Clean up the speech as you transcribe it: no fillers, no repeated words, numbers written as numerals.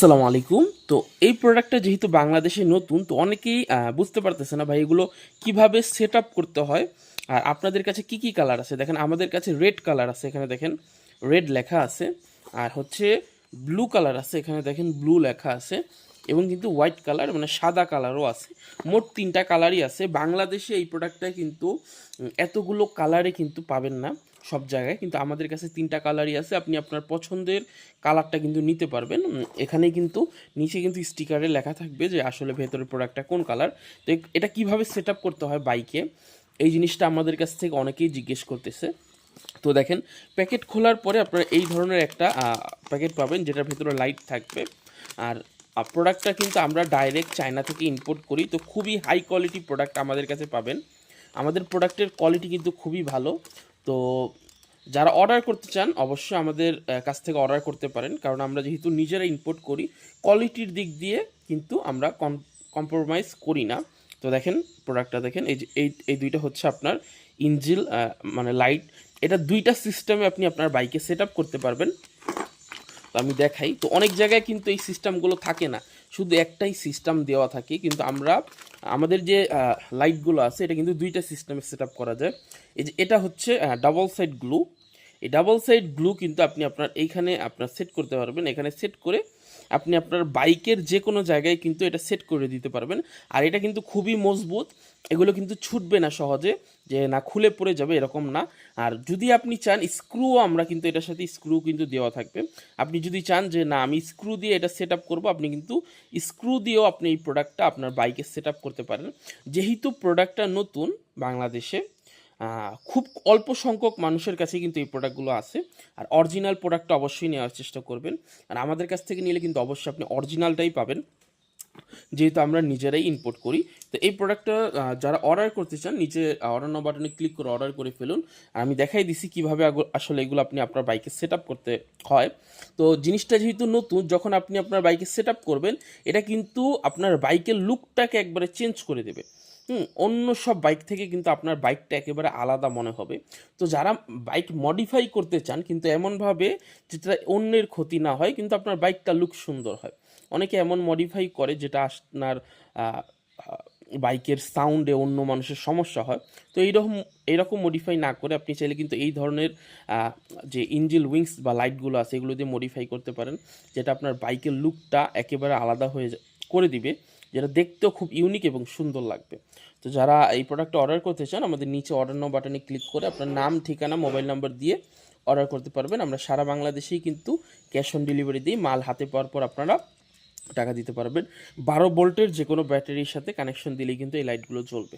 আসসালামু আলাইকুম। তো এই প্রোডাক্টটা যেহেতু বাংলাদেশে নতুন, তো অনেকেই বুঝতে পারতেছে না ভাই এগুলো কিভাবে সেট আপ করতে হয়। আর আপনাদের কাছে কি কি কালার আছে দেখেন, আমাদের কাছে রেড কালার আছে, এখানে দেখেন রেড লেখা আছে। আর হচ্ছে ব্লু কালার আছে, এখানে দেখেন ব্লু লেখা আছে। এবং কিন্তু হোয়াইট কালার মানে সাদা কালারও আছে। মোট তিনটা কালারই আছে। বাংলাদেশে এই প্রোডাক্টটা কিন্তু এতগুলো কালারে কিন্তু পাবেন না সব জায়গায়, কিন্তু আমাদের কাছে তিনটা কালারই আছে। আপনি আপনার পছন্দের কালারটা কিন্তু নিতে পারবেন। এখানে কিন্তু নিচে কিন্তু স্টিকারে লেখা থাকবে যে আসলে ভেতরের প্রোডাক্টটা কোন কালার। তো এটা কিভাবে সেট আপ করতে হয় বাইকে, এই জিনিসটা আমাদের কাছ থেকে অনেকেই জিজ্ঞেস করতেছে। তো দেখেন, প্যাকেট খোলার পরে আপনারা এই ধরনের একটা প্যাকেট পাবেন যেটার ভেতরে লাইট থাকবে। আর প্রোডাক্টটা কিন্তু আমরা ডাইরেক্ট চায়না থেকে ইম্পোর্ট করি, তো খুবই হাই কোয়ালিটি প্রোডাক্ট আমাদের কাছে পাবেন। আমাদের প্রোডাক্টের কোয়ালিটি কিন্তু খুবই ভালো। তো যারা অর্ডার করতে চান অবশ্যই আমাদের কাছ থেকে অর্ডার করতে পারেন, কারণ আমরা যেহেতু নিজেরা ইম্পোর্ট করি, কোয়ালিটির দিক দিয়ে কিন্তু আমরা কম্প্রোমাইজ করি না। তো দেখেন প্রোডাক্টটা দেখেন, এই যে এই দুইটা হচ্ছে আপনার ইঞ্জিল মানে লাইট। এটা দুইটা সিস্টেমে আপনি আপনার বাইকে সেট আপ করতে পারবেন। তো আমি দেখাই, তো অনেক জায়গায় কিন্তু এই সিস্টেমগুলো থাকে না, শুধু একটাই সিস্টেম দেওয়া থাকে। কিন্তু আমরা আমাদের যে লাইটগুলো আছে এটা কিন্তু দুইটা সিস্টেমে সেট আপ করা যায়। এই যে এটা হচ্ছে ডাবল সাইড গ্লু। এই ডাবল সাইড গ্লু কিন্তু আপনি আপনার এইখানে আপনার সেট করতে পারবেন। এখানে সেট করে আপনি আপনার বাইকের যে কোনো জায়গায় কিন্তু এটা সেট করে দিতে পারবেন। আর এটা কিন্তু খুবই মজবুত, এগুলো কিন্তু ছুটবে না সহজে, যে না খুলে পড়ে যাবে এরকম না। আর যদি আপনি চান স্ক্রুও আমরা কিন্তু এটার সাথে স্ক্রু কিন্তু দেওয়া থাকবে। আপনি যদি চান যে না আমি স্ক্রু দিয়ে এটা সেট আপ করবো, আপনি কিন্তু স্ক্রু দিয়েও আপনি এই প্রোডাক্টটা আপনার বাইকে সেট আপ করতে পারেন। যেহেতু প্রোডাক্টটা নতুন বাংলাদেশে, খুব অল্প সংখ্যক মানুষের কাছে কিন্তু এই প্রোডাক্টগুলো আছে। আর অরিজিনাল প্রোডাক্টটা অবশ্যই নেওয়ার চেষ্টা করবেন। আর আমাদের কাছ থেকে নিলে কিন্তু অবশ্যই আপনি অরিজিনালটাই পাবেন, যেহেতু আমরা নিজেরাই ইম্পোর্ট করি। তো এই প্রোডাক্টটা যারা অর্ডার করতে চান নিচে অর্ডার নাও বাটনে ক্লিক করে অর্ডার করে ফেলুন। আর আমি দেখাই দিছি কীভাবে আসলে এগুলো আপনি আপনার বাইকে সেট আপ করতে হয়। তো জিনিসটা যেহেতু নতুন, যখন আপনি আপনার বাইকে সেট আপ করবেন, এটা কিন্তু আপনার বাইকের লুকটাকে একবারে চেঞ্জ করে দেবে। অন্য সব বাইক থেকে কিন্তু আপনার বাইকটা একেবারে আলাদা মনে হবে। তো যারা বাইক মডিফাই করতে চান কিন্তু এমনভাবে যেটা অন্যের ক্ষতি না হয়, কিন্তু আপনার বাইকটা লুক সুন্দর হয়, অনেকে এমন মডিফাই করে যেটা আপনার বাইকের সাউন্ডে অন্য মানুষের সমস্যা হয়। তো এইরকম মডিফাই না করে আপনি চাইলে কিন্তু এই ধরনের যে ইঞ্জিল উইংস বা লাইটগুলো আছে এগুলো দিয়ে মডিফাই করতে পারেন, যেটা আপনার বাইকের লুকটা একেবারে আলাদা করে দিবে, যেটা দেখতেও খুব ইউনিক এবং সুন্দর লাগবে। তো যারা এই প্রোডাক্টটা অর্ডার করতে চান আমাদের নিচে অর্ডার নাও বাটনে ক্লিক করে আপনার নাম, ঠিকানা, মোবাইল নাম্বার দিয়ে অর্ডার করতে পারবেন। আমরা সারা বাংলাদেশেই কিন্তু ক্যাশ অন ডেলিভারি দিই। মাল হাতে পাওয়ার পর আপনারা টাকা দিতে পারবেন। 12 ভোল্টের যে কোনো ব্যাটারির সাথে কানেকশন দিলেই কিন্তু এই লাইটগুলো জ্বলবে।